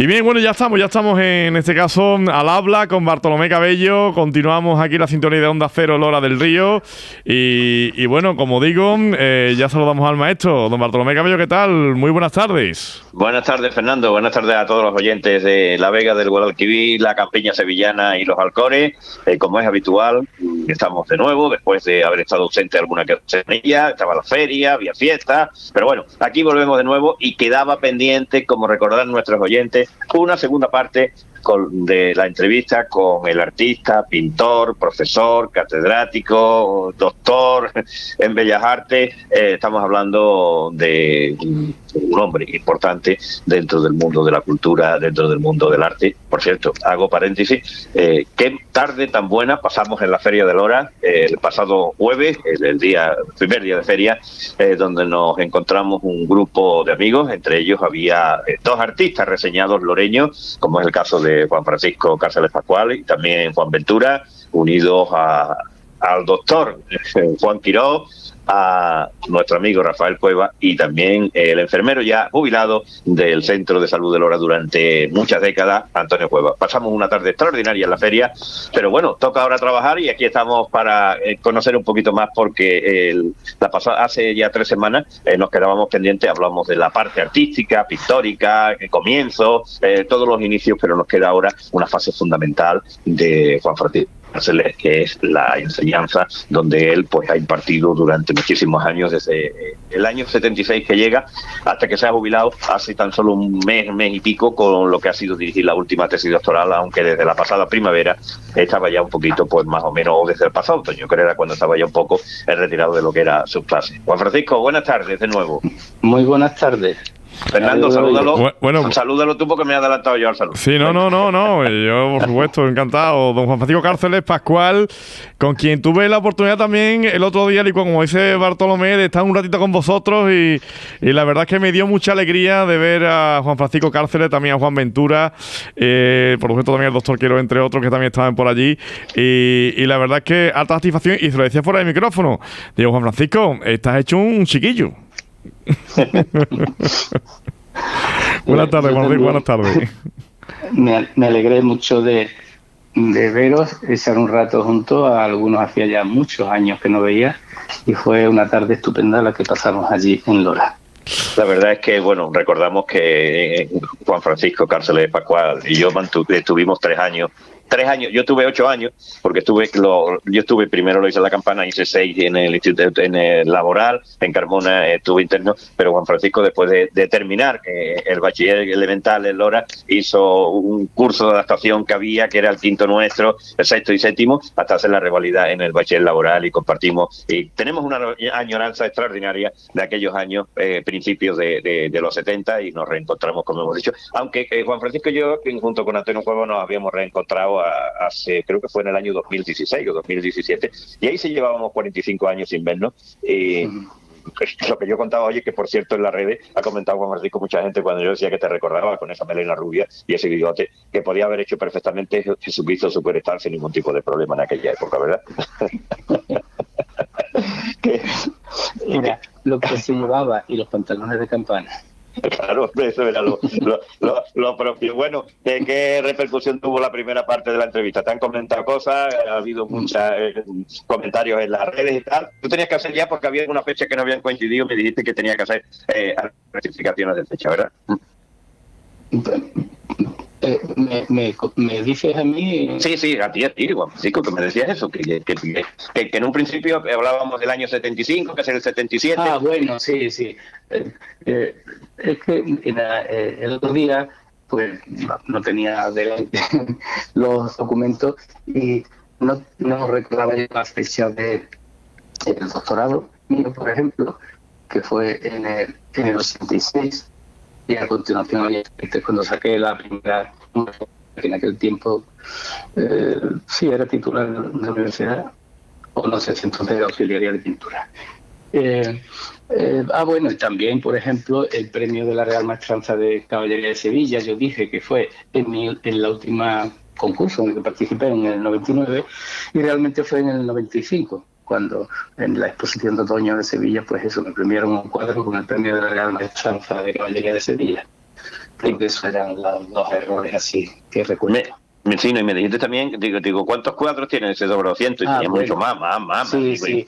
Y bien, bueno, ya estamos en este caso al habla con Bartolomé Cabello. Continuamos aquí la sintonía de Onda Cero, Lora del Río. Y bueno, como digo, ya saludamos al maestro. Don Bartolomé Cabello, ¿qué tal? Muy buenas tardes. Buenas tardes, Fernando. Buenas tardes a todos los oyentes de La Vega, del Guadalquivir, la Campiña Sevillana y los Alcores. Como es habitual, estamos de nuevo, después de haber estado ausente alguna semana. Estaba la feria, había fiesta, pero bueno, aquí volvemos de nuevo y quedaba pendiente, como recordarán nuestros oyentes, una segunda parte de la entrevista con el artista, pintor, profesor, catedrático, doctor en Bellas Artes. Estamos hablando de un hombre importante dentro del mundo de la cultura, dentro del mundo del arte. Por cierto, hago paréntesis, qué tarde tan buena pasamos en la Feria de Lora el pasado jueves, el primer día de feria, donde nos encontramos un grupo de amigos. Entre ellos había dos artistas reseñados loreños, como es el caso de Juan Francisco Cárceles Pascual y también Juan Ventura, unidos al doctor Juan Quiró, a nuestro amigo Rafael Cueva y también el enfermero ya jubilado del Centro de Salud de Lora durante muchas décadas, Antonio Cueva. Pasamos una tarde extraordinaria en la feria, pero bueno, toca ahora trabajar y aquí estamos para conocer un poquito más, porque hace ya 3 semanas nos quedábamos pendientes, hablamos de la parte artística, pictórica, comienzo, todos los inicios, pero nos queda ahora una fase fundamental de Juan Francisco Cárceles, que es la enseñanza, donde él pues ha impartido durante muchísimos años, desde el año 76 que llega hasta que se ha jubilado hace tan solo un mes y pico, con lo que ha sido dirigir la última tesis doctoral, aunque desde la pasada primavera estaba ya un poquito, pues más o menos, o desde el pasado otoño, creo, era cuando estaba ya un poco retirado de lo que era su clase. Juan Francisco, buenas tardes de nuevo. Muy buenas tardes. Fernando, salúdalo. Bueno, Salúdalo tú, porque me he adelantado yo al saludo. Sí, no. Yo, por supuesto, encantado. Don Juan Francisco Cárceles Pascual, con quien tuve la oportunidad también el otro día, y como dice Bartolomé, de estar un ratito con vosotros. Y la verdad es que me dio mucha alegría de ver a Juan Francisco Cárceles, también a Juan Ventura, por supuesto también al doctor Quiro, entre otros, que también estaban por allí. Y la verdad es que alta satisfacción. Y se lo decía fuera del micrófono. Digo, Juan Francisco, estás hecho un chiquillo. Buenas tardes, buenas tardes. Me alegré mucho de veros, echar un rato juntos. A algunos hacía ya muchos años que no veía, y fue una tarde estupenda la que pasamos allí en Lora. La verdad es que, bueno, recordamos que Juan Francisco Cárceles Pascual y yo estuvimos 3 años. Yo tuve 8 años, porque yo estuve primero, lo hice en La Campana, hice 6 en el instituto, en el laboral, en Carmona estuve interno, pero Juan Francisco, después de terminar el bachiller elemental en Lora, hizo un curso de adaptación que había, que era el quinto nuestro, el sexto y séptimo, hasta hacer la rivalidad en el bachiller laboral, y compartimos, y tenemos una añoranza extraordinaria de aquellos años, principios de los 70, y nos reencontramos, como hemos dicho, aunque Juan Francisco y yo, junto con Antonio Cueva, nos habíamos reencontrado hace, creo que fue en el año 2016 o 2017, y ahí sí llevábamos 45 años sin vernos. Lo que yo contaba, oye, que por cierto en las redes ha comentado Juan Francisco mucha gente cuando yo decía que te recordaba con esa melena rubia y ese bigote, que podía haber hecho perfectamente Jesucristo Superstar sin ningún tipo de problema en aquella época, ¿verdad? Mira, lo que se llevaba y los pantalones de campana. Claro, eso era lo propio. Bueno, ¿qué repercusión tuvo la primera parte de la entrevista? ¿Te han comentado cosas? ¿Ha habido muchos comentarios en las redes y tal? Tú tenías que hacer ya, porque había una fecha que no habían coincidido, me dijiste que tenía que hacer rectificaciones de fecha, ¿verdad? ¿Me dices a mí? Sí, a ti, Juan Francisco, que me decías eso, que en un principio hablábamos del año 75, que es el 77. Ah, bueno, sí. Es que el otro día pues no tenía delante los documentos y no recordaba yo la fecha del doctorado mío, por ejemplo, que fue en el 86. Y a continuación, cuando saqué la primera, que en aquel tiempo sí era titular de la universidad, o no sé si entonces era auxiliaria de pintura. Bueno, y también, por ejemplo, el premio de la Real Maestranza de Caballería de Sevilla, yo dije que fue en la última concurso en el que participé, en el 99, y realmente fue en el 95. Cuando en la exposición de otoño de Sevilla, pues eso, me premiaron un cuadro con el premio de la Real Maestranza de Caballería de Sevilla. Creo que esos eran los dos errores así que recuerdo. Sí, no, y me dijiste también, digo, ¿cuántos cuadros tiene ese sobre 200? Y tenía mucho más. Sí, sí.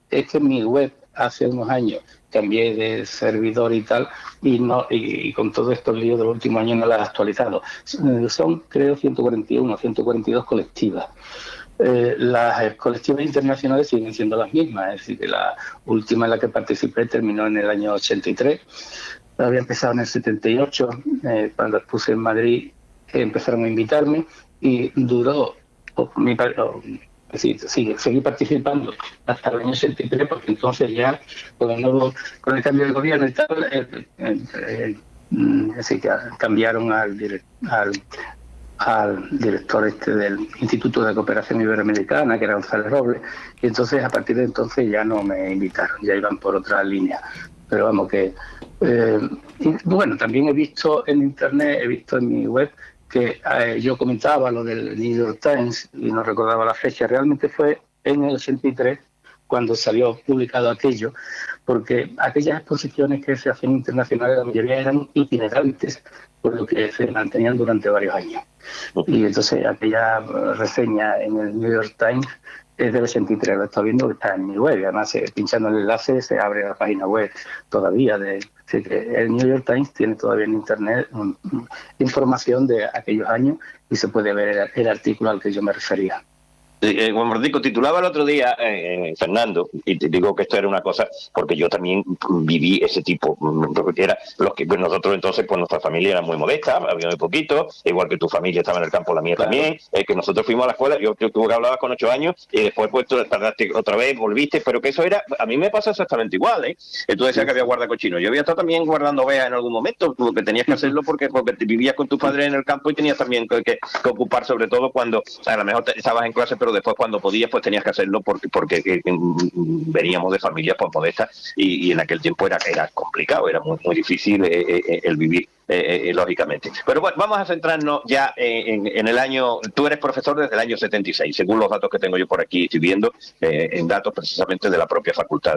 Es que mi web hace unos años cambié de servidor y tal, y con todos estos líos del último año no las he actualizado. Son, creo, 141, 142 colectivas. Las colectivas internacionales siguen siendo las mismas, es decir, que la última en la que participé terminó en el año 83, había empezado en el 78, cuando expuse en Madrid empezaron a invitarme y duró, seguí participando hasta el año 83, porque entonces ya con el cambio de gobierno y tal, así que cambiaron al director del Instituto de Cooperación Iberoamericana, que era González Robles, y entonces a partir de entonces ya no me invitaron, ya iban por otra línea. Pero vamos que... bueno, también he visto en internet, he visto en mi web, que yo comentaba lo del New York Times y no recordaba la fecha, realmente fue en el 83 cuando salió publicado aquello, porque aquellas exposiciones que se hacen internacionales, la mayoría eran itinerantes, por lo que se mantenían durante varios años. Y entonces aquella reseña en el New York Times es del 83, lo estoy viendo que está en mi web, y además pinchando el enlace se abre la página web todavía. Así que el New York Times tiene todavía en internet información de aquellos años y se puede ver el artículo al que yo me refería. Juan Francisco, titulaba el otro día, Fernando, y te digo que esto era una cosa, porque yo también viví ese tipo, porque era los que pues nosotros entonces, pues nuestra familia era muy modesta, había muy poquito, igual que tu familia estaba en el campo, la mía claro. También, que nosotros fuimos a la escuela, yo tuve que hablabas con 8 años, y después pues tardaste otra vez, volviste, pero que eso era, a mí me pasa exactamente igual, Tú decías que había guardacochinos, yo había estado también guardando ovejas en algún momento, porque tenías que hacerlo porque vivías con tu padre en el campo y tenías también que ocupar, sobre todo cuando a lo mejor estabas en clase, pero después cuando podías pues tenías que hacerlo porque veníamos de familias pues modestas y en aquel tiempo era complicado, era muy difícil el vivir lógicamente. Pero bueno, vamos a centrarnos ya en el año, tú eres profesor desde el año 76, según los datos que tengo yo por aquí, estoy viendo en datos precisamente de la propia facultad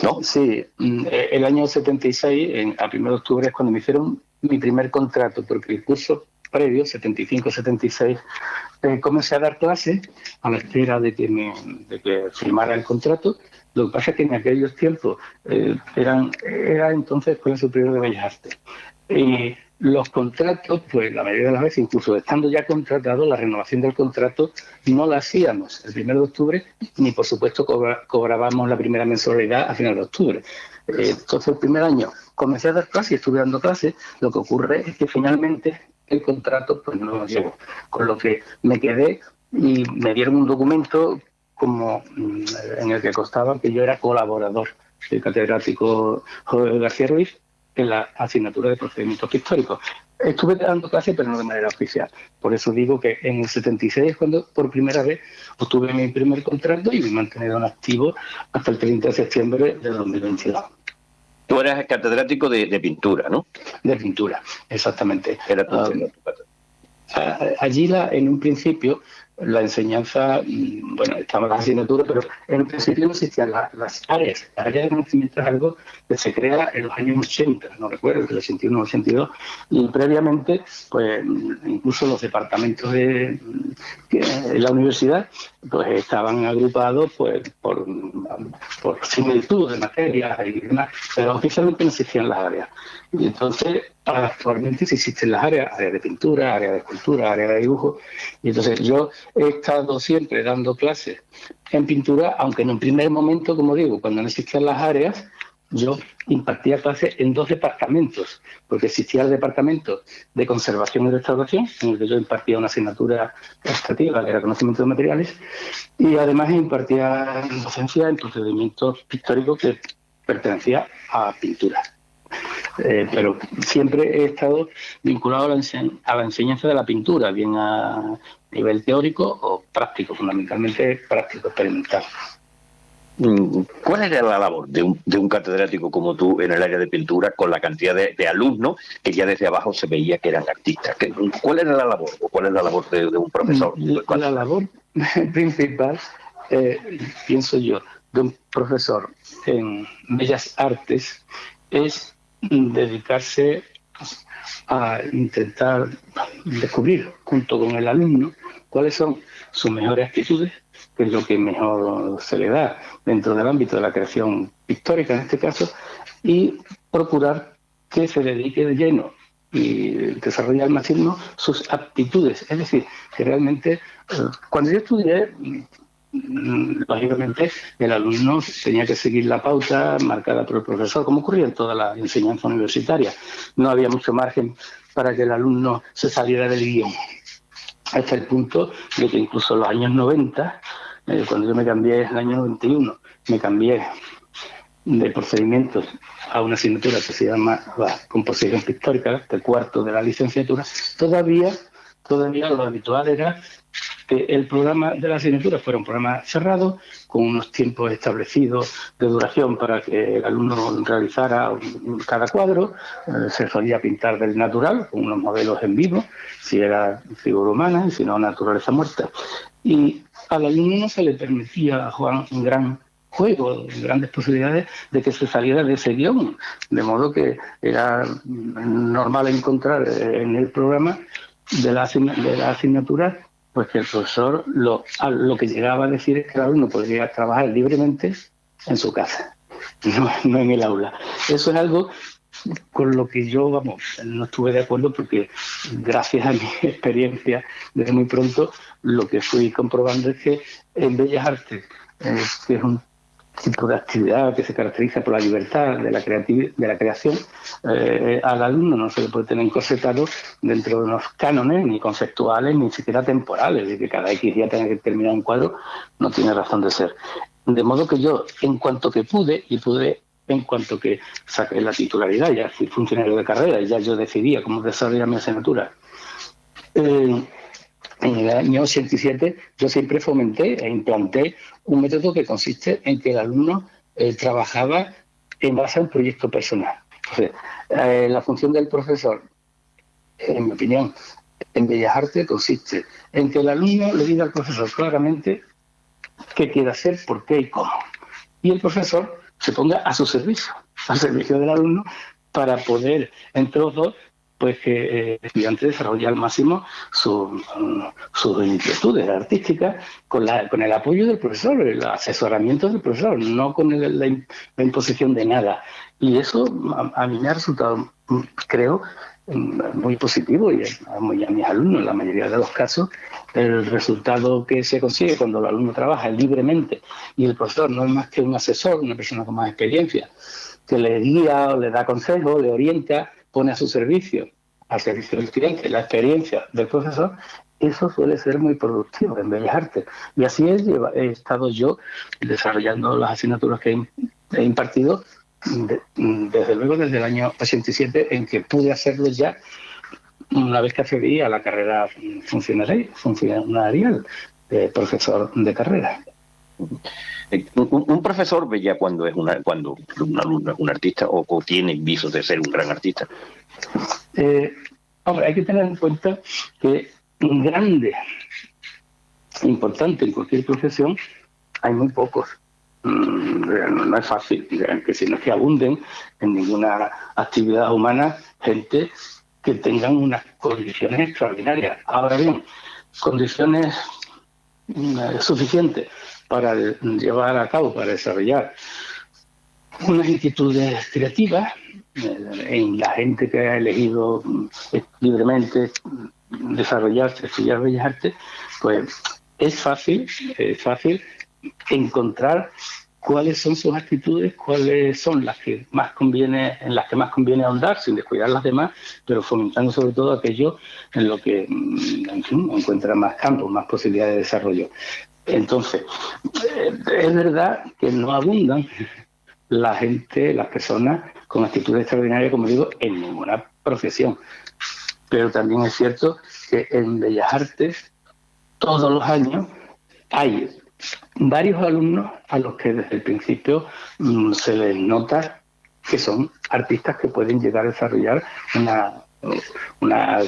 ¿no? Sí, el año 76, a 1 de octubre es cuando me hicieron mi primer contrato, porque el curso previo, 75-76, comencé a dar clases a la espera de que firmara el contrato. Lo que pasa es que en aquellos tiempos era entonces Escuela Superior de Bellas Artes. Y los contratos, pues la mayoría de las veces, incluso estando ya contratados, la renovación del contrato no la hacíamos el 1 de octubre, ni por supuesto cobrábamos la primera mensualidad a final de octubre. Entonces el primer año comencé a dar clases y estuve dando clases. Lo que ocurre es que finalmente el contrato pues no llegó, con lo que me quedé y me dieron un documento como en el que constaba que yo era colaborador del catedrático Jorge García Ruiz en la asignatura de procedimientos históricos. Estuve dando clases, pero no de manera oficial. Por eso digo que en el 76 es cuando por primera vez obtuve mi primer contrato y me he mantenido en activo hasta el 30 de septiembre de 2022. Tú eras catedrático de pintura, ¿no? De pintura, exactamente. Era tu allí en un principio la enseñanza, bueno, estaban las asignaturas, pero en un principio no existían las áreas. La área de conocimiento es algo que se crea en los años 80, no recuerdo, el 81 o 82, y previamente, pues incluso los departamentos de la universidad, pues estaban agrupados pues por similitud de materias y demás, pero oficialmente no existían las áreas. Y entonces, actualmente sí existen las área de pintura, área de escultura, área de dibujo, y entonces yo he estado siempre dando clases en pintura, aunque en un primer momento, como digo, cuando no existían las áreas, yo impartía clases en 2 departamentos, porque existía el departamento de conservación y restauración, en el que yo impartía una asignatura optativa, que era conocimiento de materiales, y además impartía docencia en procedimientos pictóricos que pertenecía a pintura. Pero siempre he estado vinculado a la enseñanza de la pintura, bien a nivel teórico o práctico, fundamentalmente práctico experimental. ¿Cuál era la labor de un catedrático como tú en el área de pintura con la cantidad de alumnos que ya desde abajo se veía que eran artistas? ¿Cuál era la labor? ¿Cuál es la labor de un profesor? La labor principal, pienso yo, de un profesor en Bellas Artes es dedicarse a intentar descubrir junto con el alumno cuáles son sus mejores actitudes, que es lo que mejor se le da dentro del ámbito de la creación pictórica en este caso, y procurar que se dedique de lleno y desarrolle al máximo sus aptitudes. Es decir, que realmente cuando yo estudié, lógicamente el alumno tenía que seguir la pauta marcada por el profesor, como ocurría en toda la enseñanza universitaria. No había mucho margen para que el alumno se saliera del guión, hasta el punto de que incluso en los años 90, cuando yo me cambié en el año 91, me cambié de procedimientos a una asignatura que se llama composición pictórica, de cuarto de la licenciatura. Todavía lo habitual era que el programa de la asignatura fuera un programa cerrado, con unos tiempos establecidos de duración para que el alumno realizara cada cuadro. Se solía pintar del natural, con unos modelos en vivo, si era figura humana y si no, naturaleza muerta. Y al alumno no se le permitía jugar un gran juego, grandes posibilidades de que se saliera de ese guión, de modo que era normal encontrar en el programa de la asignatura pues que el profesor lo que llegaba a decir es que el alumno podría trabajar libremente en su casa, no en el aula. Eso es algo con lo que yo, no estuve de acuerdo, porque gracias a mi experiencia desde muy pronto, lo que fui comprobando es que en Bellas Artes, que es un tipo de actividad que se caracteriza por la libertad de la creación, al alumno no se le puede tener encorsetado dentro de unos cánones ni conceptuales ni siquiera temporales, de que cada X día tenga que terminar un cuadro, no tiene razón de ser. De modo que yo, en cuanto que pude en cuanto que saqué la titularidad, ya fui funcionario de carrera y ya yo decidía cómo desarrollar mi asignatura, en el año 87 yo siempre fomenté e implanté un método que consiste en que el alumno trabajaba en base a un proyecto personal. Entonces, la función del profesor, en mi opinión, en Bellas Artes consiste en que el alumno le diga al profesor claramente qué quiere hacer, por qué y cómo. Y el profesor se ponga a su servicio, al servicio del alumno, para poder, entre los dos, pues que el estudiante desarrolle al máximo sus inquietudes artísticas con el apoyo del profesor, el asesoramiento del profesor, no con la imposición de nada. Y eso a mí me ha resultado, creo, muy positivo, y a mis alumnos, en la mayoría de los casos, el resultado que se consigue cuando el alumno trabaja libremente y el profesor no es más que un asesor, una persona con más experiencia, que le guía, le da consejos, le orienta, pone a su servicio, al servicio del estudiante, la experiencia del profesor. Eso suele ser muy productivo en Bellas Artes. Y así he estado yo desarrollando las asignaturas que he impartido, desde luego desde el año 87, en que pude hacerlo ya una vez que accedí a la carrera funcionarial de profesor de carrera. Un profesor ve ya cuando un alumno es un artista o tiene visos de ser un gran artista. Hombre, hay que tener en cuenta que un grande, importante en cualquier profesión, hay muy pocos. No es fácil, que si no es que abunden en ninguna actividad humana gente que tengan unas condiciones extraordinarias. Ahora bien, condiciones suficientes para llevar a cabo, para desarrollar unas inquietudes creativas en la gente que ha elegido libremente desarrollarse, estudiar Bellas Artes, pues es fácil encontrar cuáles son sus actitudes, cuáles son en las que más conviene ahondar sin descuidar las demás, pero fomentando sobre todo aquello en lo que, en fin, encuentra más campo, más posibilidades de desarrollo. Entonces, es verdad que no abundan las personas con actitudes extraordinarias, como digo, en ninguna profesión. Pero también es cierto que en Bellas Artes, todos los años, hay varios alumnos a los que desde el principio se les nota que son artistas que pueden llegar a desarrollar una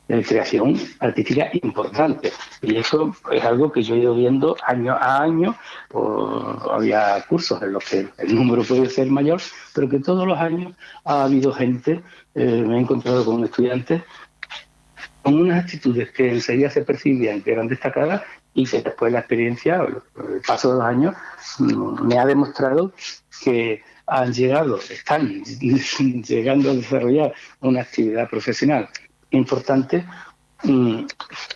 creación artística importante. Y eso es algo que yo he ido viendo año a año. Había cursos en los que el número puede ser mayor, pero que todos los años ha habido gente, me he encontrado con estudiantes con unas actitudes que enseguida se percibían que eran destacadas y que después la experiencia, el paso de los años, me ha demostrado que están llegando a desarrollar una actividad profesional importante,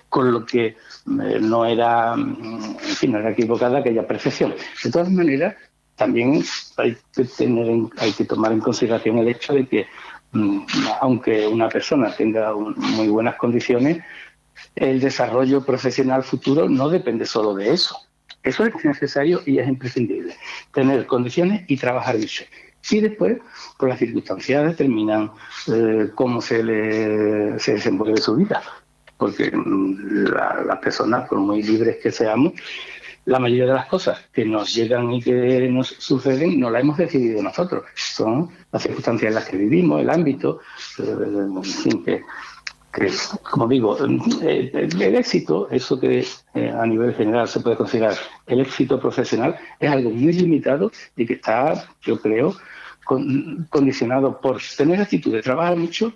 con lo que no era, en fin, no era equivocada aquella percepción. De todas maneras, también hay que tomar en consideración el hecho de que, aunque una persona tenga muy buenas condiciones, el desarrollo profesional futuro no depende solo de eso. Eso es necesario y es imprescindible. Tener condiciones y trabajar mucho. Y después, por las circunstancias, determinan cómo se desenvuelve su vida. Porque las personas, por muy libres que seamos, la mayoría de las cosas que nos llegan y que nos suceden no las hemos decidido nosotros. Son las circunstancias en las que vivimos, el ámbito, en fin, que como digo, el éxito, eso que a nivel general se puede considerar el éxito profesional, es algo muy limitado y que está, yo creo, condicionado por tener actitud de trabajar mucho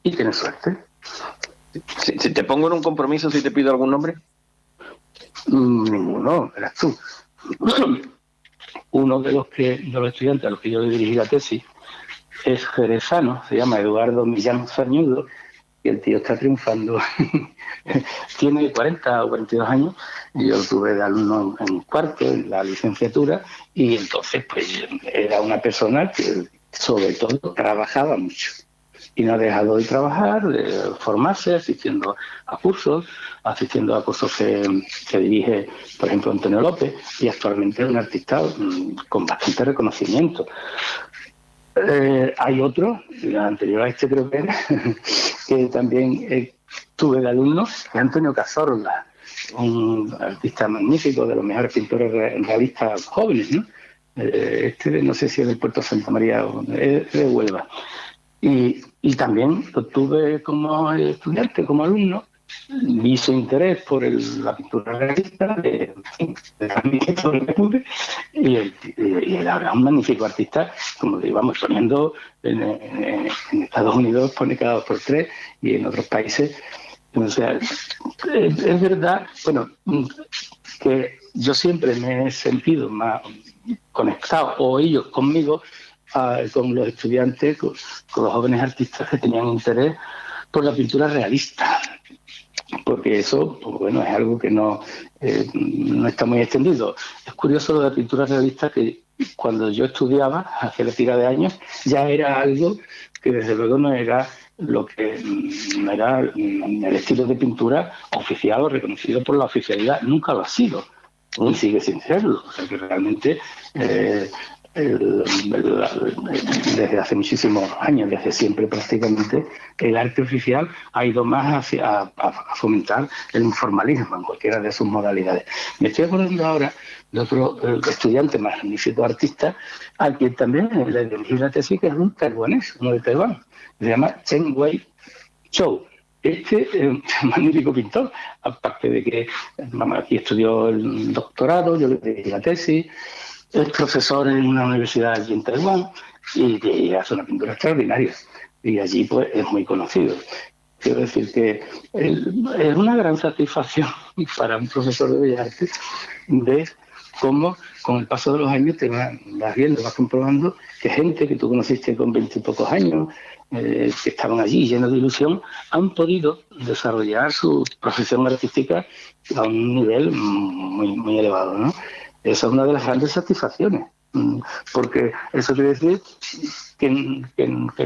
y tener suerte. Si te pongo en un compromiso, si te pido algún nombre. Ninguno, eras tú. Uno de los estudiantes a los que yo le dirigí la tesis es jerezano, se llama Eduardo Millán Zañudo, y el tío está triunfando. Tiene 40 o 42 años, y yo lo tuve de alumno en cuarto, en la licenciatura, y entonces pues era una persona que sobre todo trabajaba mucho. Y no ha dejado de trabajar, de formarse, asistiendo a cursos que dirige, por ejemplo, Antonio López, y actualmente es un artista con bastante reconocimiento. Hay otro, anterior a este creo que era, que también tuve de alumno, que es Antonio Cazorla, un artista magnífico, de los mejores pintores realistas jóvenes, ¿no? No sé si es del Puerto Santa María o es de Huelva. Y también lo tuve como estudiante, como alumno. Vi su interés por la pintura realista, y era un magnífico artista, como le íbamos poniendo en Estados Unidos, pone cada 2 por 3, y en otros países. O sea, es verdad, bueno, que yo siempre me he sentido más conectado, o ellos conmigo, con los estudiantes, con los jóvenes artistas que tenían interés por la pintura realista, porque eso, pues bueno, es algo que no está muy extendido. Es curioso lo de la pintura realista, que cuando yo estudiaba, hace la tira de años, ya era algo que desde luego no era lo que no era el estilo de pintura oficial o reconocido por la oficialidad, nunca lo ha sido, y sigue sin serlo. O sea que realmente desde hace muchísimos años, desde siempre prácticamente, el arte oficial ha ido más a fomentar el informalismo en cualquiera de sus modalidades. Me estoy acordando ahora de otro estudiante magnífico artista, al que también le dirigí la tesis, que es un taiwanés, uno de Taiwán, se llama Chen Wei Chou. Magnífico pintor, aparte de que aquí estudió el doctorado, yo le dirigí la tesis. Es profesor en una universidad allí en Taiwán y hace una pintura extraordinaria. Y allí pues es muy conocido. Quiero decir que es una gran satisfacción para un profesor de Bellas Artes ver cómo con el paso de los años te vas viendo, vas comprobando que gente que tú conociste con 20 y pocos años, que estaban allí llenos de ilusión, han podido desarrollar su profesión artística a un nivel muy, muy elevado, ¿no? Esa es una de las grandes satisfacciones, porque eso quiere decir que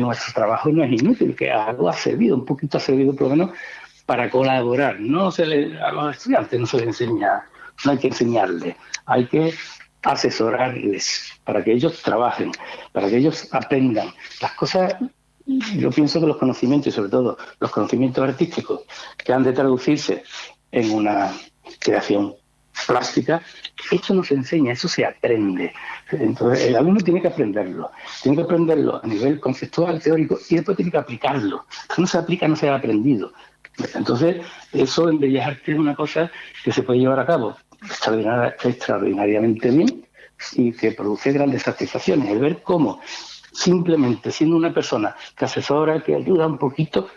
nuestro trabajo no es inútil, que algo ha servido, un poquito ha servido por lo menos para colaborar. A los estudiantes no se les enseña, no hay que enseñarles, hay que asesorarles para que ellos trabajen, para que ellos aprendan las cosas. Yo pienso que los conocimientos, y sobre todo los conocimientos artísticos, que han de traducirse en una creación plástica, esto no se enseña, eso se aprende. Entonces, el alumno tiene que aprenderlo a nivel conceptual, teórico, y después tiene que aplicarlo. Si no se aplica, no se ha aprendido. Entonces, eso en Bellas Artes es una cosa que se puede llevar a cabo extraordinariamente bien y que produce grandes satisfacciones. El ver cómo, simplemente siendo una persona que asesora, que ayuda un poquito,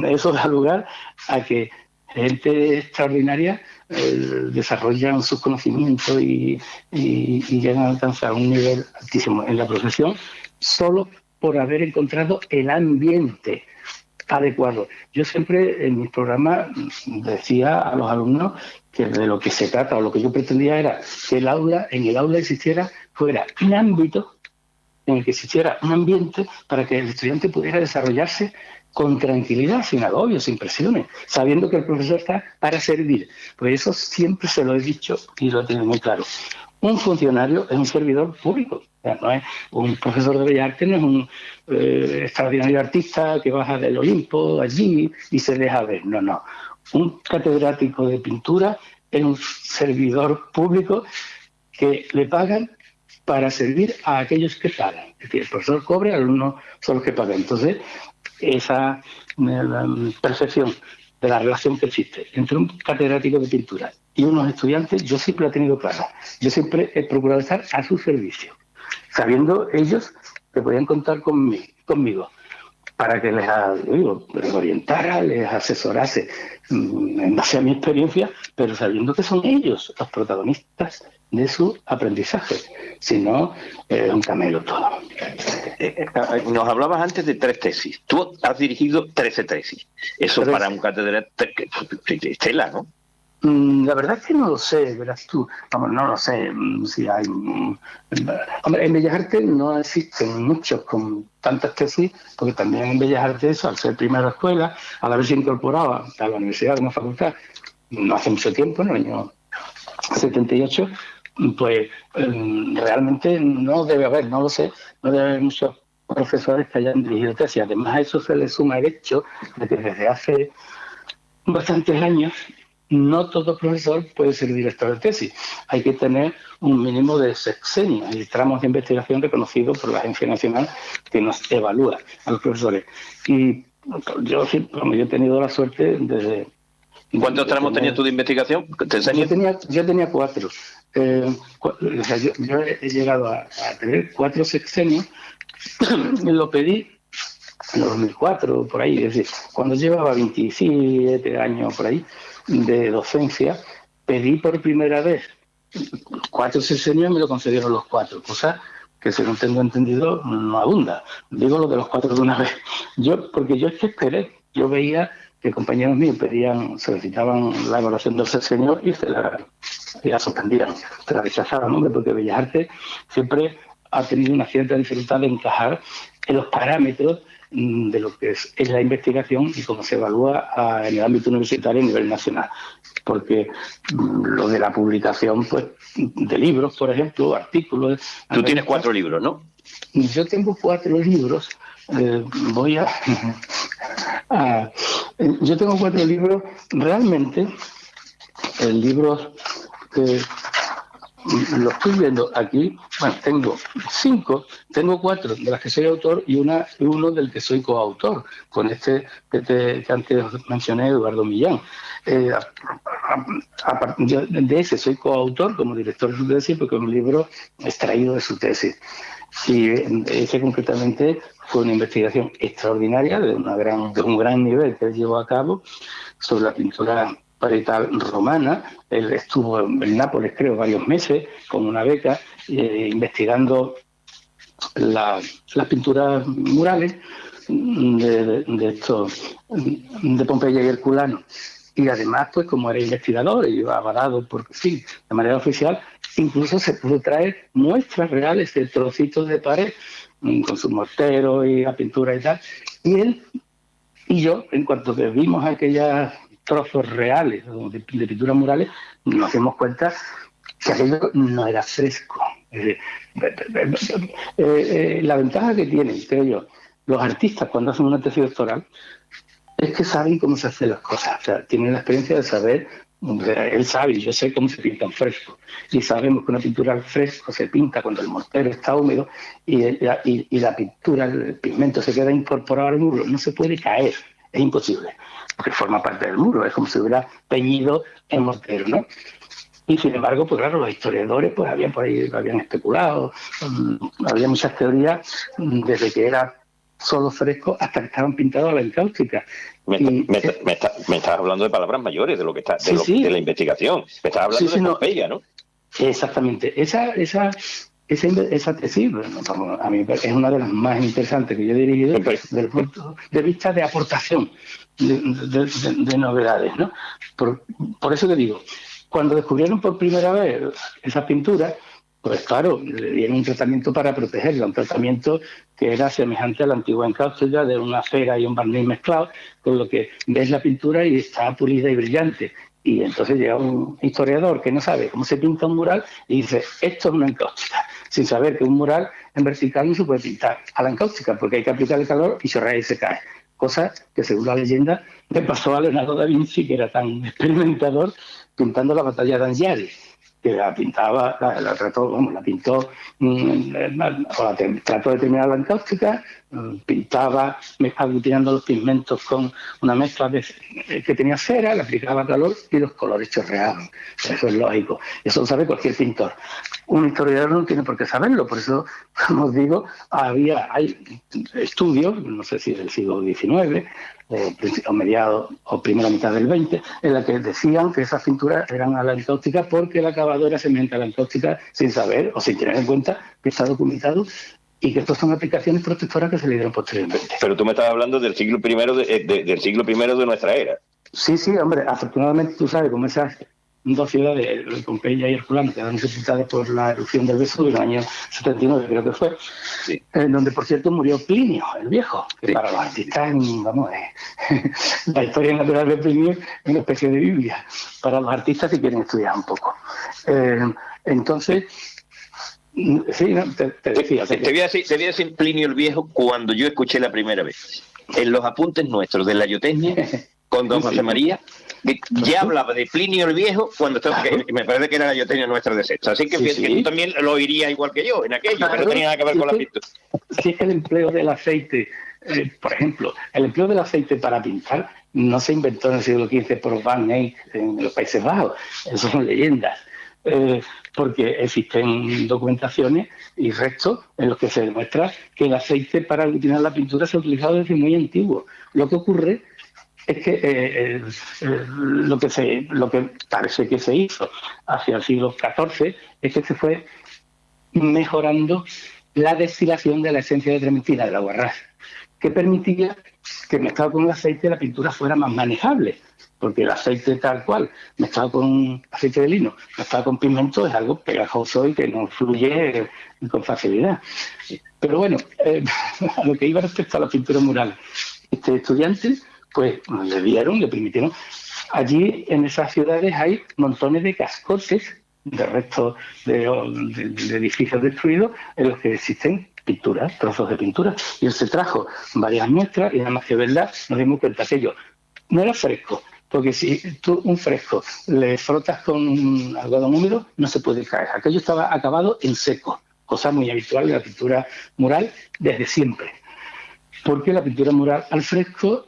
eso da lugar a que gente extraordinaria desarrollan sus conocimientos y llegan a alcanzar un nivel altísimo en la profesión solo por haber encontrado el ambiente adecuado. Yo siempre en mis programas decía a los alumnos que de lo que se trata o lo que yo pretendía era que en el aula fuera un ámbito en el que existiera un ambiente para que el estudiante pudiera desarrollarse con tranquilidad, sin agobios, sin presiones, sabiendo que el profesor está para servir. Pues eso siempre se lo he dicho y lo tengo muy claro. Un funcionario es un servidor público. O sea, no es un profesor de Bellas Artes, no es un extraordinario artista que baja del Olimpo allí y se deja ver. No, no. Un catedrático de pintura es un servidor público que le pagan para servir a aquellos que pagan. Es decir, el profesor cobra, el alumno son los que pagan. Entonces, esa percepción de la relación que existe entre un catedrático de pintura y unos estudiantes, yo siempre la he tenido clara. Yo siempre he procurado estar a su servicio, sabiendo ellos que podían contar conmigo para que les orientara, les asesorase en base a mi experiencia, pero sabiendo que son ellos los protagonistas de su aprendizaje. Si no, es un camelo todo. Nos hablabas antes de 3 tesis. Tú has dirigido 13 tesis. Eso para un catedrático estela, ¿no? La verdad es que no lo sé, verás tú. Vamos, no lo sé si hay... Hombre, en Bellas Artes no existen muchos con tantas tesis, porque también en Bellas Artes, al ser primera escuela, al haberse incorporado a la universidad de una facultad, no hace mucho tiempo, en el año 78, pues realmente no debe haber, no lo sé, no debe haber muchos profesores que hayan dirigido tesis. Además, a eso se le suma el hecho de que desde hace bastantes años no todo profesor puede ser director de tesis. Hay que tener un mínimo de sexenio. Hay tramos de investigación reconocidos por la Agencia Nacional que nos evalúa a los profesores. Y yo he tenido la suerte desde... ¿Cuántos tramos tenías tú de investigación? Yo tenía 4. Yo he llegado a tener 4 sexenios. Lo pedí en 2004, por ahí. Es decir, cuando llevaba 27 años por ahí de docencia, pedí por primera vez 4 sexenios y me lo concedieron los 4, cosa que, según tengo entendido, no abunda. Digo lo de los 4 de una vez. Porque yo es que esperé. Yo veía que compañeros míos solicitaban la evaluación del sexenio y se la suspendían, se la rechazaban, hombre, porque Bellas Artes siempre ha tenido una cierta dificultad de encajar en los parámetros de lo que es la investigación y cómo se evalúa en el ámbito universitario a nivel nacional. Porque lo de la publicación, pues, de libros, por ejemplo, artículos... Tú tienes 4 libros, ¿no? Yo tengo 4 libros. Yo tengo 4 libros. Realmente, el libro que lo estoy viendo aquí, bueno, tengo 5, tengo 4 de las que soy autor y uno del que soy coautor, con este que antes mencioné, Eduardo Millán. Yo de ese soy coautor como director de su tesis, porque es un libro extraído de su tesis. Y ese concretamente fue una investigación extraordinaria de un gran nivel que él llevó a cabo sobre la pintura parietal romana. Él estuvo en Nápoles, creo, varios meses con una beca investigando las pinturas murales de Pompeya y Herculano. Y además, pues como era investigador y avalado de manera oficial, incluso se pudo traer muestras reales de trocitos de pared con su mortero y la pintura y tal. Y él y yo, en cuanto que vimos aquellos trozos reales de pinturas murales, nos dimos cuenta que aquello no era fresco. Es decir, la ventaja que tienen, creo yo, los artistas cuando hacen una tesis doctoral es que saben cómo se hacen las cosas. O sea, tienen la experiencia de saber O sea, él sabe, yo sé cómo se pinta un fresco. Y sabemos que una pintura al fresco se pinta cuando el mortero está húmedo y la pintura, el pigmento se queda incorporado al muro. No se puede caer, es imposible, porque forma parte del muro, es como si hubiera teñido el mortero, ¿no? Y sin embargo, pues claro, los historiadores pues habían por ahí, habían especulado, había muchas teorías desde que era solo fresco hasta que estaban pintados a la encáustica. Me estás hablando de palabras mayores de lo que está, de la investigación. Me estás hablando de Pompeya, ¿no? Exactamente. Esa tesis, bueno, a mí es una de las más interesantes que yo he dirigido desde el punto de vista de aportación de novedades, ¿no? Por eso te digo, cuando descubrieron por primera vez esas pinturas, pues claro, le dieron un tratamiento para protegerla, un tratamiento que era semejante a la antigua encáustica de una cera y un barniz mezclado, con lo que ves la pintura y está pulida y brillante. Y entonces llega un historiador que no sabe cómo se pinta un mural y dice, esto es una encáustica, sin saber que un mural en vertical no se puede pintar a la encáustica porque hay que aplicar el calor y chorrea y se cae. Cosa que según la leyenda le pasó a Leonardo da Vinci, que era tan experimentador pintando la batalla de Anghiari, que la pintaba, la pintó, trató de terminar la encáustica, pintaba aglutinando los pigmentos con una mezcla que tenía cera, le aplicaba calor y los colores chorreaban. Eso es lógico, eso lo sabe cualquier pintor. Un historiador no tiene por qué saberlo, por eso, como os digo, hay estudios, no sé si del siglo XIX, o mediados o primera mitad del XX, en la que decían que esas pinturas eran a la encáustica porque el acabado era semejante a la encáustica sin saber o sin tener en cuenta que está documentado y que estas son aplicaciones protectoras que se le dieron posteriormente. Pero tú me estás hablando del siglo I del siglo I de nuestra era. Sí, hombre, afortunadamente tú sabes cómo esas dos ciudades, Pompeya y Herculano, quedaron sepultadas por la erupción del Vesubio en el año 79, creo que fue, sí. Donde por cierto murió Plinio, el Viejo, que sí. Para los artistas, la historia natural de Plinio es una especie de Biblia, para los artistas si quieren estudiar un poco. Entonces, sí, no, te decía. Te voy a decir Plinio el Viejo cuando yo escuché la primera vez. En los apuntes nuestros de la Iotecnia, con don José María, ya hablaba de Plinio el Viejo cuando me parece que era la Iotecnia nuestra de sexta. Así que, sí. Que tú también lo oirías igual que yo en aquello, que no tenía nada que ver con la pintura. Si es que el empleo del aceite, por ejemplo, el empleo del aceite para pintar no se inventó en el siglo XV por Van Eyck en los Países Bajos. Eso son leyendas. Porque existen documentaciones y restos en los que se demuestra que el aceite para aglutinar la pintura se ha utilizado desde muy antiguo. Lo que ocurre es que lo que parece que se hizo hacia el siglo XIV es que se fue mejorando la destilación de la esencia de trementina, del aguarrás, que permitía que mezclado con el aceite la pintura fuera más manejable. Porque el aceite tal cual, mezclado con aceite de lino, mezclado con pigmento, es algo pegajoso y que no fluye con facilidad. Pero bueno, a lo que iba respecto a la pintura mural, estudiantes, pues le permitieron. Allí en esas ciudades hay montones de cascotes de restos de edificios destruidos en los que existen pinturas, trozos de pintura. Y él se trajo varias muestras y nada más que verlas nos dimos cuenta que aquello no era fresco. Porque si tú un fresco le frotas con un algodón húmedo, no se puede caer. Aquello estaba acabado en seco, cosa muy habitual de la pintura mural desde siempre. Porque la pintura mural al fresco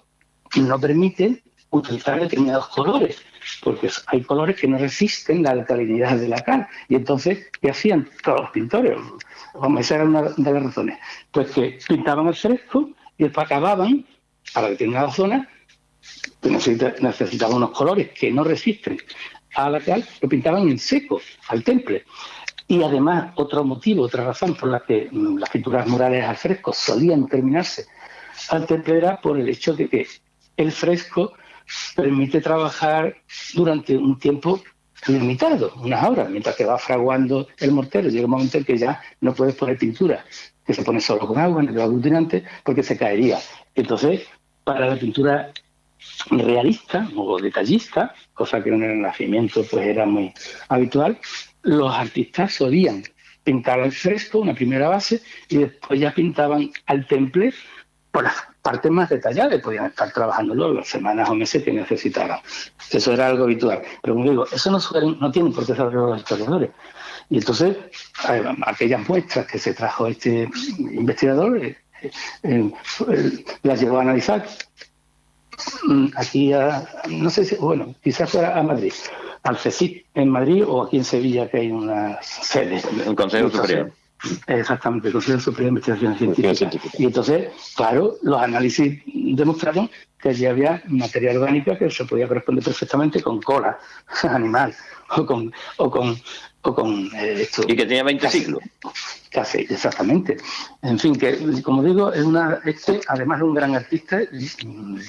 no permite utilizar determinados colores, porque hay colores que no resisten la alcalinidad de la cal. Y entonces, ¿qué hacían todos los pintores? Esa era una de las razones. Pues que pintaban al fresco y después acababan a la determinada zona, que necesitaban unos colores que no resisten a la cal, lo pintaban en seco, al temple. Y además, otro motivo, otra razón por la que las pinturas murales al fresco solían terminarse al temple era por el hecho de que el fresco permite trabajar durante un tiempo limitado, unas horas, mientras que va fraguando el mortero. Llega un momento en que ya no puedes poner pintura, que se pone solo con agua, en el aglutinante, porque se caería. Entonces, para la pintura realista o detallista, cosa que en el Renacimiento pues era muy habitual, los artistas solían pintar al fresco, una primera base, y después ya pintaban al temple por las partes más detalladas, podían estar trabajándolo las semanas o meses que necesitaran. Eso era algo habitual. Pero como digo, eso no tiene por qué saberlo los historiadores. Y entonces, aquellas muestras que se trajo este investigador, las llevó a analizar aquí no sé si, bueno, quizás fuera a Madrid, al CSIC en Madrid o aquí en Sevilla, que hay una sede. El Consejo Superior. Exactamente, el Consejo Superior de Investigaciones Científicas. Y entonces, claro, los análisis demostraron que allí había materia orgánica que se podía corresponder perfectamente con cola animal o con esto. Y que tenía 20 siglos. Casi, exactamente. En fin, que como digo, además de un gran artista,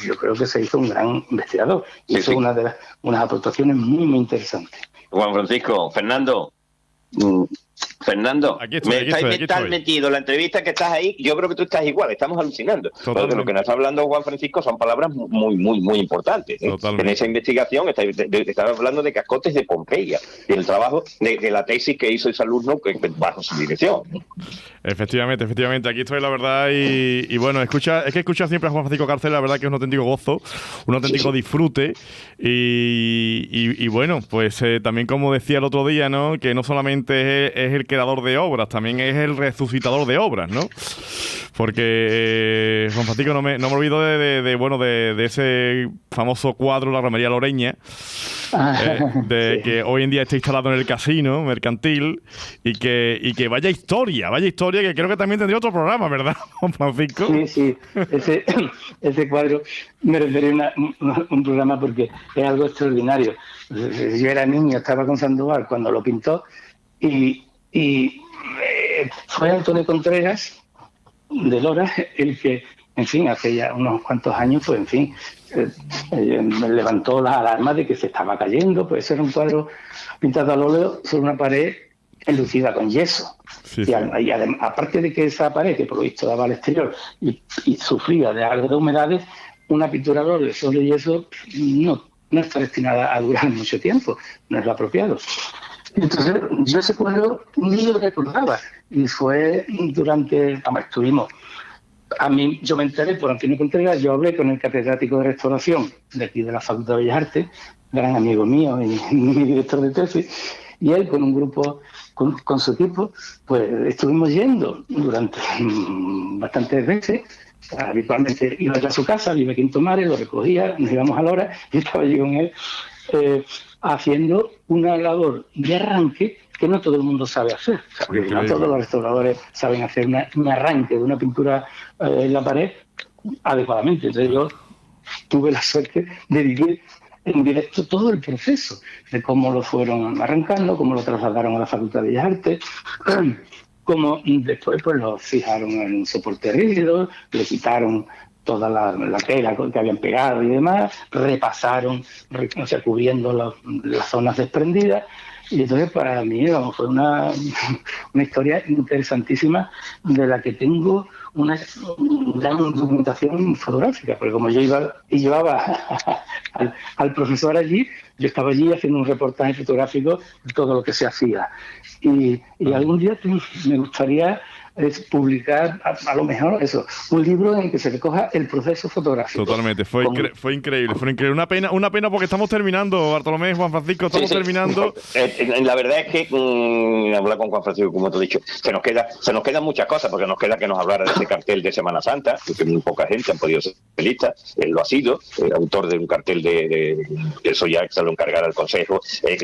yo creo que se hizo un gran investigador. Y eso es una de unas aportaciones muy, muy interesantes. Juan Francisco, Fernando, aquí estáis metido en la entrevista que estás ahí. Yo creo que tú estás igual, estamos alucinando. Porque lo que nos está hablando Juan Francisco son palabras muy, muy, muy importantes. En esa investigación estaba hablando de cascotes de Pompeya y el trabajo de la tesis que hizo ese alumno bajo su dirección. Efectivamente, aquí estoy, la verdad, y bueno, escuchar siempre a Juan Francisco Cárcel, la verdad que es un auténtico gozo, un auténtico disfrute, y bueno, pues también como decía el otro día, ¿no?, que no solamente es el creador de obras, también es el resucitador de obras, ¿no? Porque Juan Francisco no me olvido de ese famoso cuadro La Romería Loreña, que hoy en día está instalado en el casino mercantil, y que vaya historia, que creo que también tendría otro programa, ¿verdad, Juan Francisco? Sí, ese cuadro merecería un programa porque es algo extraordinario. Yo era niño, estaba con Sandoval cuando lo pintó, y fue Antonio Contreras de Lora el que, en fin, hace ya unos cuantos años, pues en fin, levantó las alarmas de que se estaba cayendo. Pues era un cuadro pintado al óleo sobre una pared enlucida con yeso. Sí. Y aparte de que esa pared, que por lo visto daba al exterior y sufría de algo de humedades, una pintura al óleo sobre yeso no está destinada a durar mucho tiempo, no es lo apropiado. Entonces, yo ese cuadro ni lo recordaba, y fue estuvimos. Yo me enteré por Antonio Contreras, yo hablé con el catedrático de restauración de aquí de la Facultad de Bellas Artes, gran amigo mío y mi director de tesis, y él con un grupo, con su equipo, pues estuvimos yendo durante bastantes veces. Habitualmente iba yo a su casa, vive aquí en Tomares, lo recogía, nos íbamos a Lora y estaba yo con él haciendo una labor de arranque que no todo el mundo sabe hacer. O sea, porque no todos los restauradores saben hacer un arranque de una pintura en la pared adecuadamente. Entonces yo tuve la suerte de vivir en directo todo el proceso de cómo lo fueron arrancando, cómo lo trasladaron a la Facultad de Bellas Artes, como después pues lo fijaron en un soporte rígido, le quitaron toda la tela que habían pegado y demás, repasaron, o sea, cubriendo las zonas desprendidas. Y entonces para mí, vamos, fue una historia interesantísima de la que tengo una gran documentación fotográfica, porque como yo llevaba al profesor allí, yo estaba allí haciendo un reportaje fotográfico de todo lo que se hacía. Y algún día me gustaría publicar, a lo mejor eso, un libro en el que se recoja el proceso fotográfico. Totalmente, fue increíble. Una pena porque estamos terminando, Bartolomé, Juan Francisco, estamos terminando. La verdad es que hablar con Juan Francisco, como te he dicho, se nos quedan muchas cosas, porque nos queda que nos hablara de ese cartel de Semana Santa, porque muy poca gente han podido ser listas. Él lo ha sido, el autor de un cartel de eso ya se lo encargará al Consejo.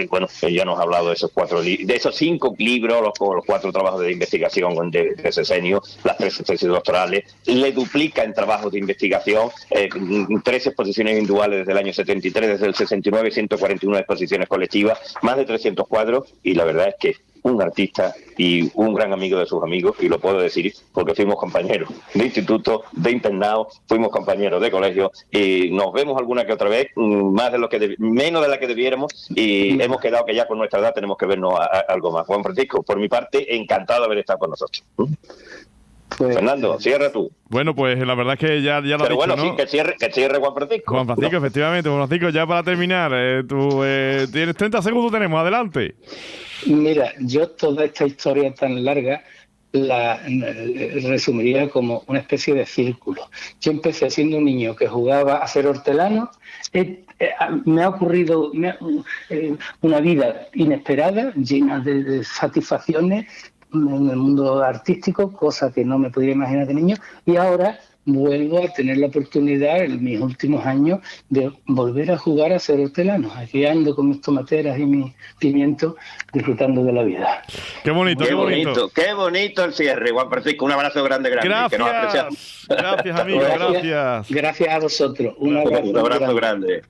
Bueno, él ya nos ha hablado de esos 5 libros, los 4 trabajos de investigación de sexenio, las 3 tesis doctorales, le duplica en trabajos de investigación, 3 exposiciones individuales desde el año 73, desde el 69, 141 exposiciones colectivas, más de 300 cuadros, y la verdad es que un artista y un gran amigo de sus amigos, y lo puedo decir porque fuimos compañeros de instituto, de internado, fuimos compañeros de colegio, y nos vemos alguna que otra vez, menos de la que debiéramos, y hemos quedado que ya con nuestra edad tenemos que vernos algo más. Juan Francisco, por mi parte, encantado de haber estado con nosotros. Pues, Fernando, cierra tú. Bueno, pues la verdad es que ya lo pero has dicho, bueno, ¿no? Sí, que cierre Juan Francisco. Juan Francisco, no. Efectivamente, Juan Francisco, ya para terminar, tienes 30 segundos, tenemos, adelante. Mira, yo toda esta historia tan larga resumiría como una especie de círculo. Yo empecé siendo un niño que jugaba a ser hortelano. Me ha ocurrido una vida inesperada, llena de satisfacciones en el mundo artístico, cosa que no me podría imaginar de niño, y ahora vuelvo a tener la oportunidad en mis últimos años de volver a jugar a ser hortelano. Aquí ando con mis tomateras y mis pimientos disfrutando de la vida. Qué bonito, qué bonito. Qué bonito el cierre, Juan Francisco. Un abrazo grande. Gracias, que nos apreciamos. gracias amigo, gracias. Gracias a vosotros. Un abrazo grande.